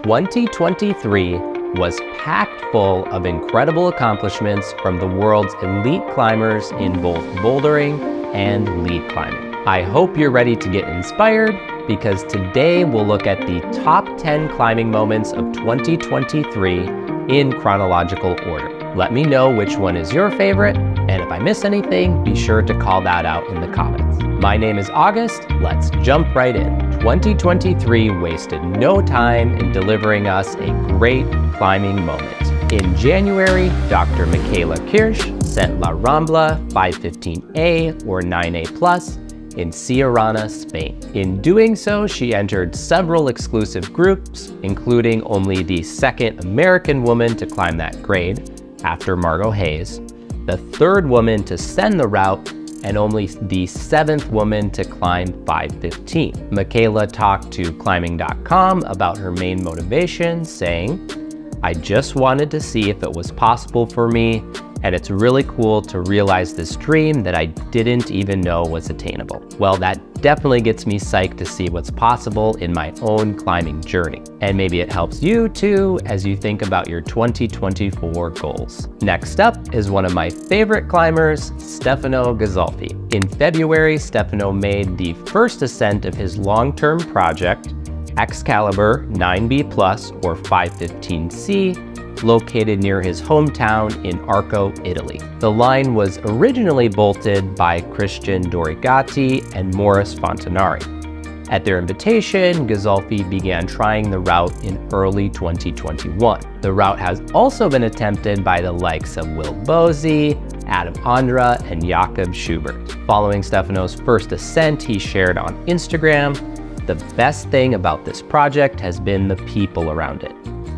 2023 was packed full of incredible accomplishments from the world's elite climbers in both bouldering and lead climbing. I hope you're ready to get inspired, because today we'll look at the top 10 climbing moments of 2023 in chronological order. Let me know which one is your favorite, and if I miss anything, be sure to call that out in the comments. My name is August. Let's jump right in. 2023 wasted no time in delivering us a great climbing moment. In January, Dr. Michaela Kiersch sent La Rambla 515A or 9A+ in Sharma, Spain. In doing so, she entered several exclusive groups, including only the second American woman to climb that grade, after Margot Hayes, the third woman to send the route, and only the seventh woman to climb 515. Michaela talked to climbing.com about her main motivation, saying, "I just wanted to see if it was possible for me, and it's really cool to realize this dream that I didn't even know was attainable." Well, that definitely gets me psyched to see what's possible in my own climbing journey. And maybe it helps you too as you think about your 2024 goals. Next up is one of my favorite climbers, Stefano Ghisolfi. In February, Stefano made the first ascent of his long-term project, Excalibur 9B+ or 515C, located near his hometown in Arco, Italy. The line was originally bolted by Christian Dorigati and Morris Fontanari. At their invitation, Ghisolfi began trying the route in early 2021. The route has also been attempted by the likes of Will Bosi, Adam Andra, and Jakob Schubert. Following Stefano's first ascent, he shared on Instagram, "The best thing about this project has been the people around it.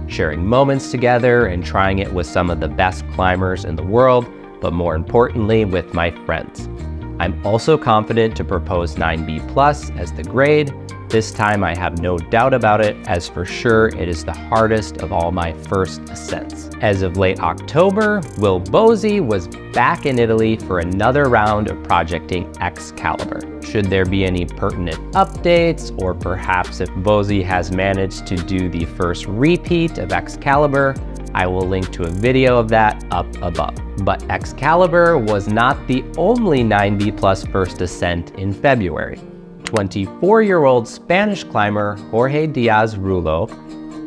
Sharing moments together and trying it with some of the best climbers in the world, but more importantly, with my friends. I'm also confident to propose 9B+ as the grade. This time I have no doubt about it, as for sure it is the hardest of all my first ascents." As of late October, Will Bosi was back in Italy for another round of projecting Excalibur. Should there be any pertinent updates, or perhaps if Bosi has managed to do the first repeat of Excalibur, I will link to a video of that up above. But Excalibur was not the only 9B+ first ascent in February. 24-year-old Spanish climber Jorge Díaz-Rullo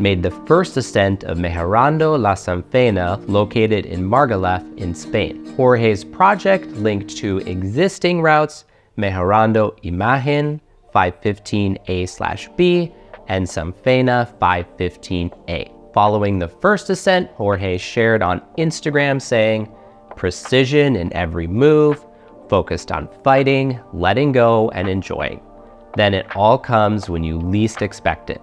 made the first ascent of Mejorando la Samfaina, located in Margalef in Spain. Jorge's project linked to existing routes Mejorando Imagen 515A/B and Samfaina 515A. Following the first ascent, Jorge shared on Instagram saying, "Precision in every move, focused on fighting, letting go, and enjoying. Then it all comes when you least expect it.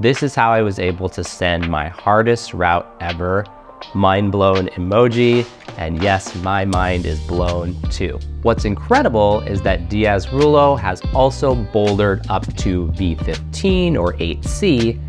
This is how I was able to send my hardest route ever. Mind blown emoji, and yes, my mind is blown too." What's incredible is that Díaz-Rullo has also bouldered up to V15 or 8C,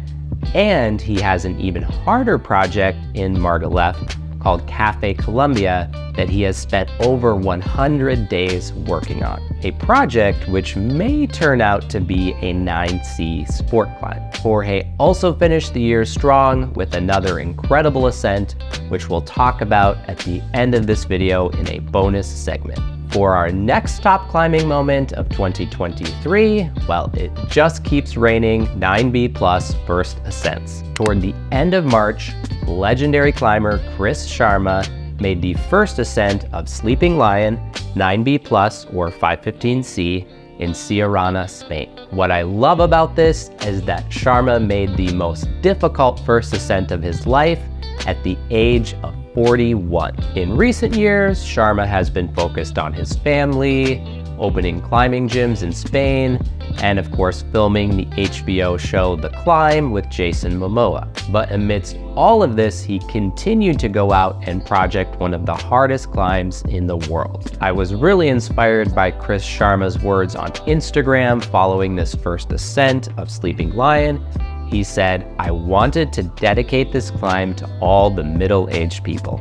and he has an even harder project in Margalef called Cafe Colombia that he has spent over 100 days working on. A project which may turn out to be a 9C sport climb. Jorge also finished the year strong with another incredible ascent, which we'll talk about at the end of this video in a bonus segment. For our next top climbing moment of 2023, well, it just keeps raining 9B+ first ascents. Toward the end of March, legendary climber Sharma made the first ascent of Sleeping Lion 9B+ or 515C in Sharma, Spain. What I love about this is that Sharma made the most difficult first ascent of his life at the age of 41. In recent years, Sharma has been focused on his family, opening climbing gyms in Spain, and of course filming the HBO show The Climb with Jason Momoa. But amidst all of this, he continued to go out and project one of the hardest climbs in the world. I was really inspired by Sharma's words on Instagram following this first ascent of Sleeping Lion. He said, "I wanted to dedicate this climb to all the middle-aged people.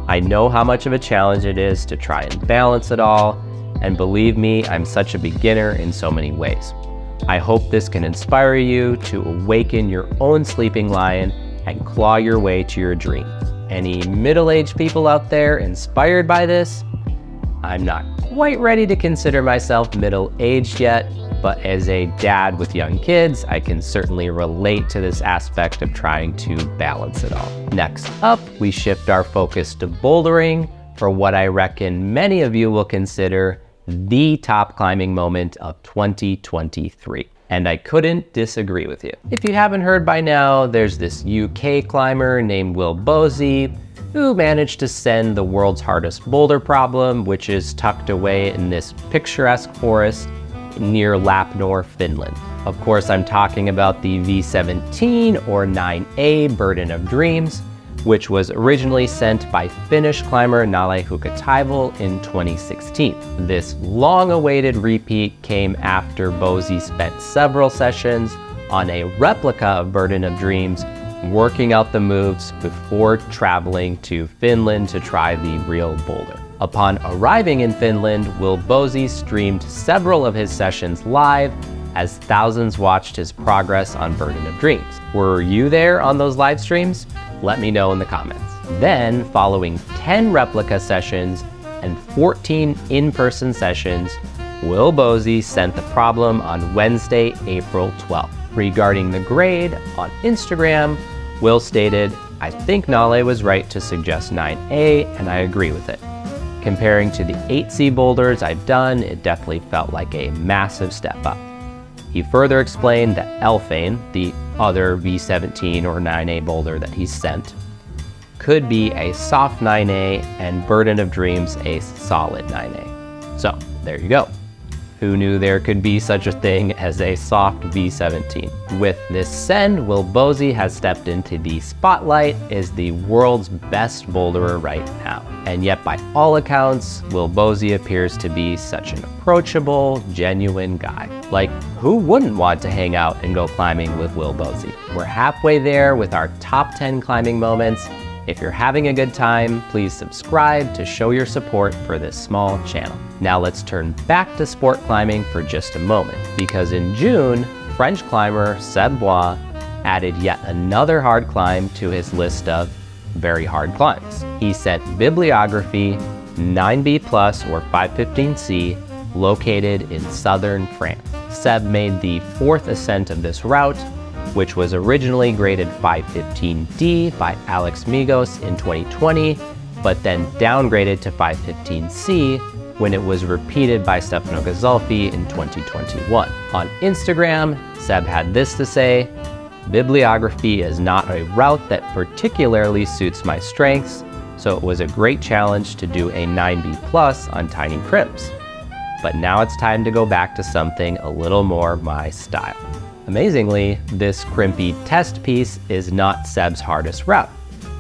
I know how much of a challenge it is to try and balance it all, and believe me, I'm such a beginner in so many ways. I hope this can inspire you to awaken your own sleeping lion and claw your way to your dream. Any middle-aged people out there inspired by this? I'm not quite ready to consider myself middle-aged yet, but as a dad with young kids, I can certainly relate to this aspect of trying to balance it all. Next up, we shift our focus to bouldering for what I reckon many of you will consider the top climbing moment of 2023. And I couldn't disagree with you. If you haven't heard by now, there's this UK climber named Bosi who managed to send the world's hardest boulder problem, which is tucked away in this picturesque forest near Lapnor, Finland. Of course, I'm talking about the V17 or 9A Burden of Dreams, which was originally sent by Finnish climber Nalle Huhkataival in 2016. This long-awaited repeat came after Bosi spent several sessions on a replica of Burden of Dreams, working out the moves before traveling to Finland to try the real boulder. Upon arriving in Finland, Bosi streamed several of his sessions live as thousands watched his progress on Burden of Dreams. Were you there on those live streams? Let me know in the comments. Then, following 10 replica sessions and 14 in-person sessions, Bosi sent the problem on Wednesday, April 12th. Regarding the grade, on Instagram, Will stated, "I think Nalle was right to suggest 9A, and I agree with it. Comparing to the 8C boulders I've done, it definitely felt like a massive step up." He further explained that Elfane, the other V17 or 9A boulder that he sent, could be a soft 9A and Burden of Dreams a solid 9A. So there you go. Who knew there could be such a thing as a soft V17? With this send, Bosi has stepped into the spotlight as the world's best boulderer right now. And yet by all accounts, Bosi appears to be such an approachable, genuine guy. Like, who wouldn't want to hang out and go climbing with Bosi? We're halfway there with our top 10 climbing moments. If you're having a good time, please subscribe to show your support for this small channel. Now let's turn back to sport climbing for just a moment, because in June, French climber Seb Bouin added yet another hard climb to his list of very hard climbs. He sent Bibliographie 9B plus or 515C located in southern France. Seb made the 4th ascent of this route, which was originally graded 515D by Alex Migos in 2020, but then downgraded to 515C when it was repeated by Stefano Ghisolfi in 2021. On Instagram, Seb had this to say, "Bibliographie is not a route that particularly suits my strengths, so it was a great challenge to do a 9B plus on tiny crimps. But now it's time to go back to something a little more my style." Amazingly, this crimpy test piece is not Seb's hardest route,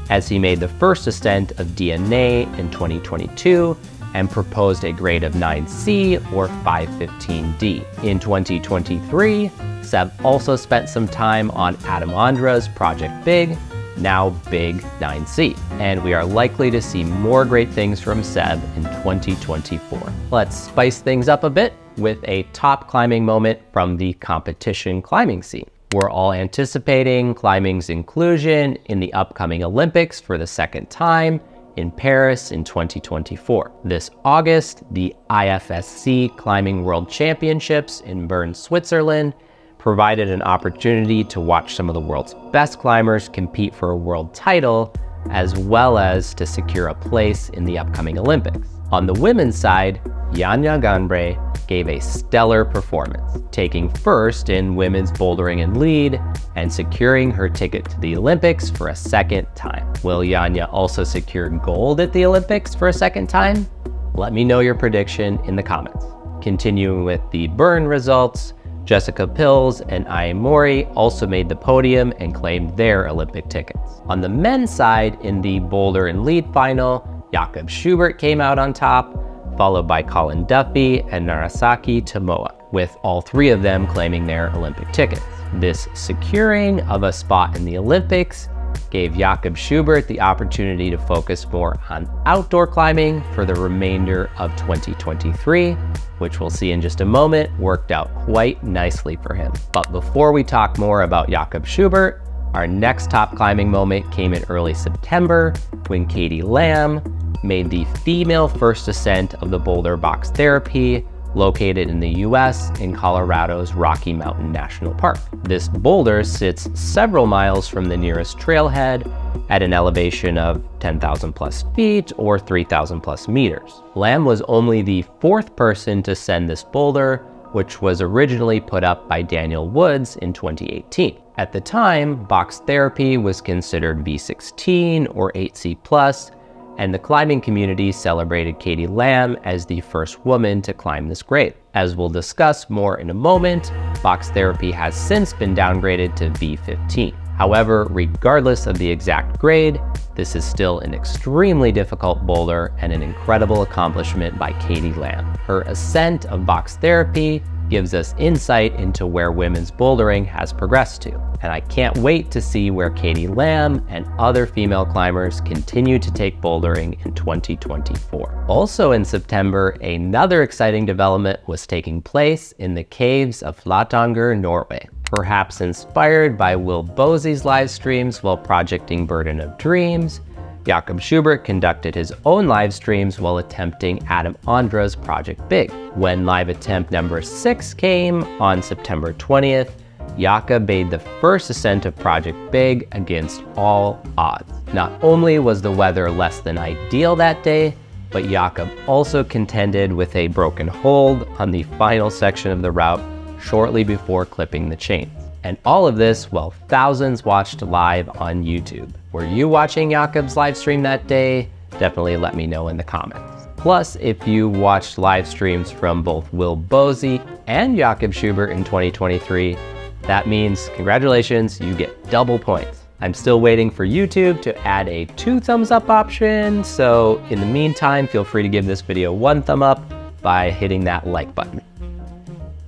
as he made the first ascent of DNA in 2022 and proposed a grade of 9C or 515D. In 2023, Seb also spent some time on Adam Andra's Project B.I.G, now B.I.G 9C, and we are likely to see more great things from Seb in 2024. Let's spice things up a bit with a top climbing moment from the competition climbing scene. We're all anticipating climbing's inclusion in the upcoming Olympics for the second time in Paris in 2024. This August, the IFSC Climbing World Championships in Bern, Switzerland, provided an opportunity to watch some of the world's best climbers compete for a world title, as well as to secure a place in the upcoming Olympics. On the women's side, Janja Garnbret gave a stellar performance, taking first in women's bouldering and lead and securing her ticket to the Olympics for a second time. Will Janja also secure gold at the Olympics for a second time? Let me know your prediction in the comments. Continuing with the Bern results, Jessica Pills and Ai Mori also made the podium and claimed their Olympic tickets. On the men's side, in the boulder and lead final, Jakob Schubert came out on top, followed by Colin Duffy and Narasaki Tomoa, with all three of them claiming their Olympic tickets. This securing of a spot in the Olympics gave Jakob Schubert the opportunity to focus more on outdoor climbing for the remainder of 2023, which we'll see in just a moment, worked out quite nicely for him. But before we talk more about Jakob Schubert, our next top climbing moment came in early September when Katie Lamb made the female first ascent of the boulder box therapy located in the US in Colorado's Rocky Mountain National Park. This boulder sits several miles from the nearest trailhead at an elevation of 10,000 plus feet or 3,000 plus meters. Lamb was only the fourth person to send this boulder, which was originally put up by Daniel Woods in 2018. At the time, box therapy was considered V16 or 8C+, and the climbing community celebrated Katie Lamb as the first woman to climb this grade. As we'll discuss more in a moment, box therapy has since been downgraded to V15. However, regardless of the exact grade, this is still an extremely difficult boulder and an incredible accomplishment by Katie Lamb. Her ascent of box therapy gives us insight into where women's bouldering has progressed to. And I can't wait to see where Katie Lamb and other female climbers continue to take bouldering in 2024. Also in September, another exciting development was taking place in the caves of Flatanger, Norway. Perhaps inspired by Will Bosi's live streams while projecting Burden of Dreams, Jakob Schubert conducted his own live streams while attempting Adam Ondra's Project B.I.G. When live attempt number 6 came on September 20th, Jakob made the first ascent of Project B.I.G. against all odds. Not only was the weather less than ideal that day, but Jakob also contended with a broken hold on the final section of the route shortly before clipping the chains. And all of this while thousands watched live on YouTube. Were you watching Jakob's live stream that day? Definitely let me know in the comments. Plus, if you watched live streams from both Will Bosi and Jakob Schubert in 2023, that means congratulations, you get double points. I'm still waiting for YouTube to add a 2 thumbs up option, so in the meantime, feel free to give this video 1 thumb up by hitting that like button.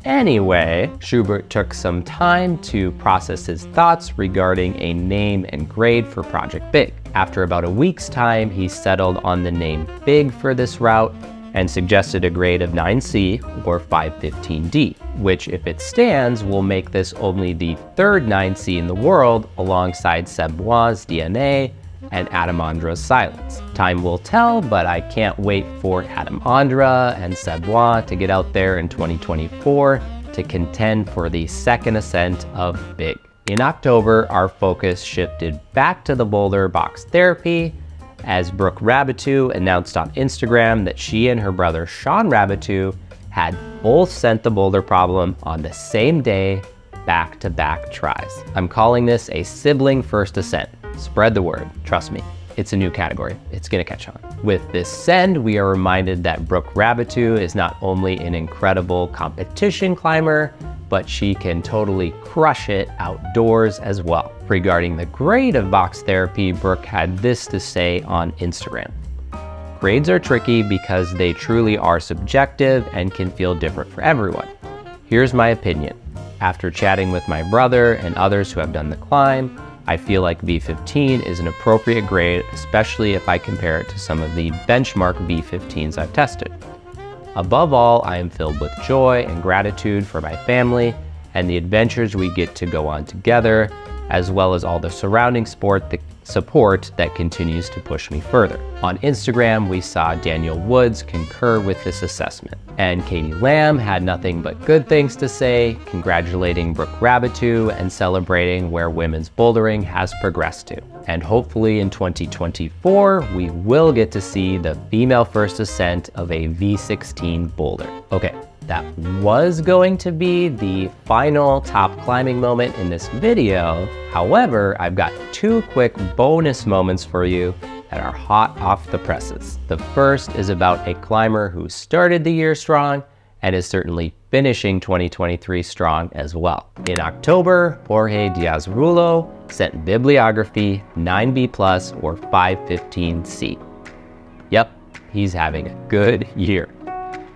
Anyway, Schubert took some time to process his thoughts regarding a name and grade for Project B.I.G. After about a week's time, he settled on the name B.I.G. for this route and suggested a grade of 9C or 515D, which if it stands will make this only the 3rd 9C in the world alongside Seb Bouin's DNA and Adam Ondra's Silence. Time will tell, but I can't wait for Adam Ondra and Seb Bouin to get out there in 2024 to contend for the 2nd ascent of B.I.G. In October, our focus shifted back to the boulder box therapy as Brooke Raboutou announced on Instagram that she and her brother Shawn Raboutou had both sent the boulder problem on the same day, back-to-back tries. I'm calling this a sibling first ascent. Spread the word, trust me. It's a new category, it's gonna catch on. With this send, we are reminded that Brooke Raboutou is not only an incredible competition climber, but she can totally crush it outdoors as well. Regarding the grade of box therapy, Brooke had this to say on Instagram. Grades are tricky because they truly are subjective and can feel different for everyone. Here's my opinion. After chatting with my brother and others who have done the climb, I feel like V15 is an appropriate grade, especially if I compare it to some of the benchmark V15s I've tested. Above all, I am filled with joy and gratitude for my family and the adventures we get to go on together, as well as all the surrounding support that continues to push me further. On Instagram, we saw Daniel Woods concur with this assessment, and Katie Lamb had nothing but good things to say, congratulating Brooke Raboutou and celebrating where women's bouldering has progressed to. And hopefully in 2024, we will get to see the female first ascent of a V16 boulder. Okay, that was going to be the final top climbing moment in this video. However, I've got 2 quick bonus moments for you that are hot off the presses. The first is about a climber who started the year strong and is certainly finishing 2023 strong as well. In October, Jorge Díaz-Rullo sent Bibliographie 9B+ or 515C. Yep, he's having a good year.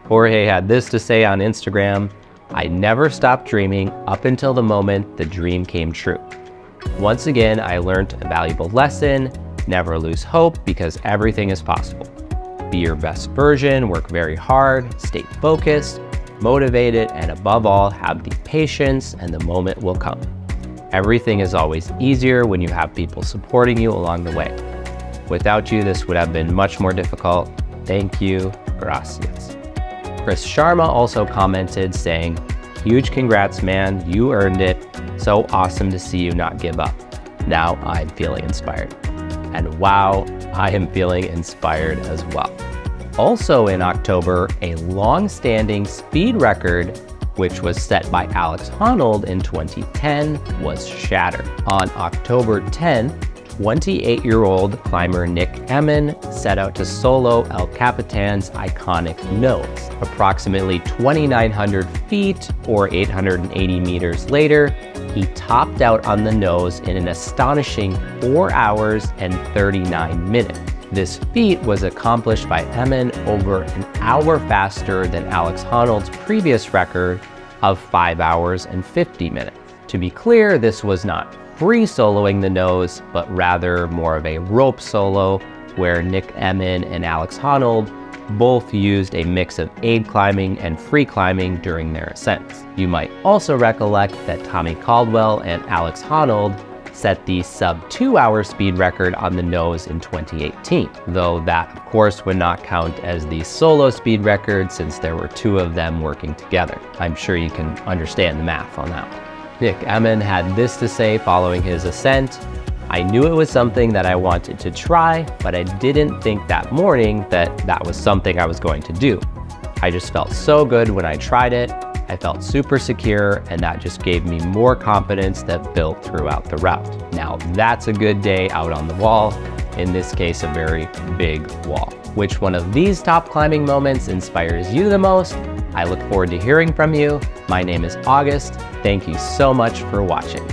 Jorge had this to say on Instagram: "I never stopped dreaming up until the moment the dream came true. Once again, I learned a valuable lesson: never lose hope because everything is possible. Be your best version, work very hard, stay focused, motivated, and above all, have the patience and the moment will come. Everything is always easier when you have people supporting you along the way. Without you, this would have been much more difficult. Thank you, gracias. Chris Sharma also commented saying, huge congrats, man, you earned it. So awesome to see you not give up. Now I'm feeling inspired. And wow, I am feeling inspired as well. Also in October, a long-standing speed record, which was set by Alex Honnold in 2010, was shattered. On October 10th, 28-year-old climber Nick Ehman set out to solo El Capitan's iconic nose. Approximately 2,900 feet or 880 meters later, he topped out on the nose in an astonishing 4 hours and 39 minutes. This feat was accomplished by Ehman over an hour faster than Alex Honnold's previous record of 5 hours and 50 minutes. To be clear, this was not free soloing the nose, but rather more of a rope solo where Nick Ehman and Alex Honnold both used a mix of aid climbing and free climbing during their ascents. You might also recollect that Tommy Caldwell and Alex Honnold set the sub 2 hour speed record on the nose in 2018, though that of course would not count as the solo speed record since there were two of them working together. I'm sure you can understand the math on that one. Nick Ehman had this to say following his ascent: I knew it was something that I wanted to try, but I didn't think that morning that that was something I was going to do. I just felt so good when I tried it. I felt super secure, and that just gave me more confidence that built throughout the route. Now that's a good day out on the wall, in this case a very big wall. Which one of these top climbing moments inspires you the most? I look forward to hearing from you. My name is August. Thank you so much for watching.